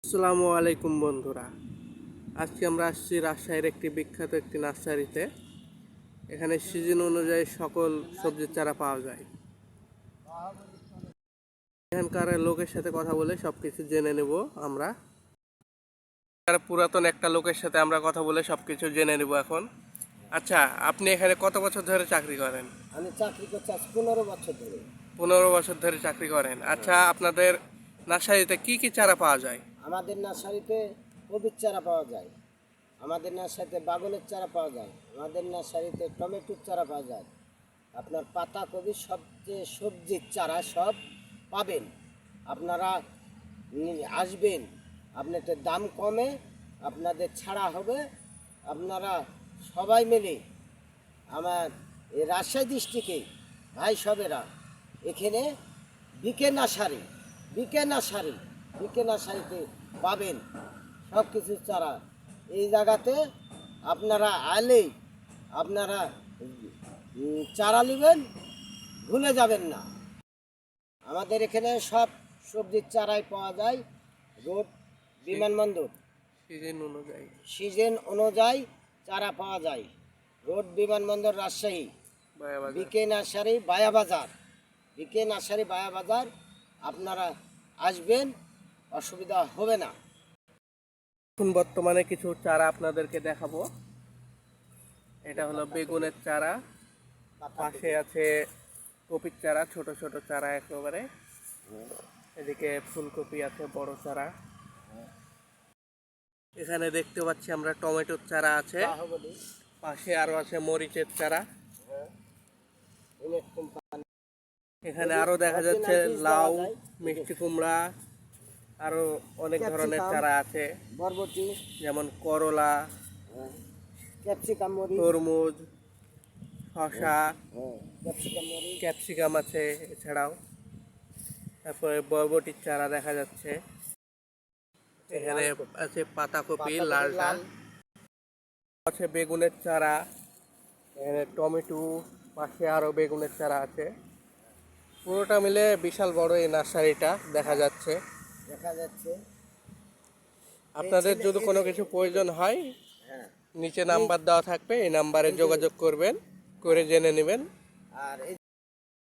আসসালামু আলাইকুম বন্ধুরা, আজকে আমরা আসছি রাজশাহীর একটি বিখ্যাত একটি নার্সারিতে। এখানে সিজন অনুযায়ী সকল সবজির চারা পাওয়া যায়। এখানকার লোকের সাথে কথা বলে সবকিছু জেনে নেব আমরা। পুরাতন একটা লোকের সাথে আমরা কথা বলে সবকিছু জেনে নেব এখন। আচ্ছা, আপনি এখানে কত বছর ধরে চাকরি করেন? আমি চাকরি করছি আজ 15 বছর ধরে। 15 বছর ধরে চাকরি করেন। আচ্ছা, আপনাদের নার্সারিতে কি কি চারা পাওয়া যায়? আমাদের নার্সারিতে কবির চারা পাওয়া যায়, আমাদের নার্সারিতে বাগানের চারা পাওয়া যায়, আমাদের নার্সারিতে টমেটোর চারা পাওয়া যায়, আপনার পাতা কবি সবচেয়ে সবজির চারা সব পাবেন। আপনারা আসবেন, আপনাদের দাম কমে আপনাদের ছাড়া হবে। আপনারা সবাই মিলে আমার এই রাজশাহী ডিস্ট্রিক্টে ভাই সবেরা এখানে বিকে নার্সারিতে পাবেন সব কিছু চারা। এই জায়গাতে আপনারা আলেই আপনারা চারা নেবেন, ভুলে যাবেন না। আমাদের এখানে সব সবজির চারাই পাওয়া যায়। রোড বিমানবন্দর সিজন অনুযায়ী চারা পাওয়া যায়। রোড বিমানবন্দর রাজশাহী, বিকে নার্সারি বায়াবাজার। আপনারা আসবেন, অসুবিধা হবে না। এখন বর্তমানে কিছু চারা আপনাদেরকে দেখাবো। এটা হলো বেগুনের চারা, পাশে আছে কপির চারা, ছোট ছোট চারা একেবারে। এদিকে ফুলকপি আছে, বড় চারা। এখানে দেখতে পাচ্ছি আমরা টমেটোর চারা আছে, পাশে আরো আছে মরিচের চারা। এখানে আরো দেখা যাচ্ছে লাউ, মিষ্টি কুমড়া, আরো অনেক ধরনের চারা আছে, বরবটি, যেমন করলা, ক্যাপসিকাম, তরমুজ, শসা, ক্যাপসিকাম, ক্যাপসিকাম আছে এছাড়াও। তারপরে বরবটির চারা দেখা যাচ্ছে। এখানে আছে পাতাকপি লালটা, আছে বেগুনের চারা, এখানে টমেটো, পাশে আরো বেগুনের চারা আছে। পুরোটা মিলে বিশাল বড় এই নার্সারিটা দেখা যাচ্ছে। আপনাদের যদি কোনো কিছু প্রয়োজন হয়, নিচে নাম্বার দেওয়া থাকবে, এই নাম্বারে যোগাযোগ করবেন, করে জেনে নেবেন। আর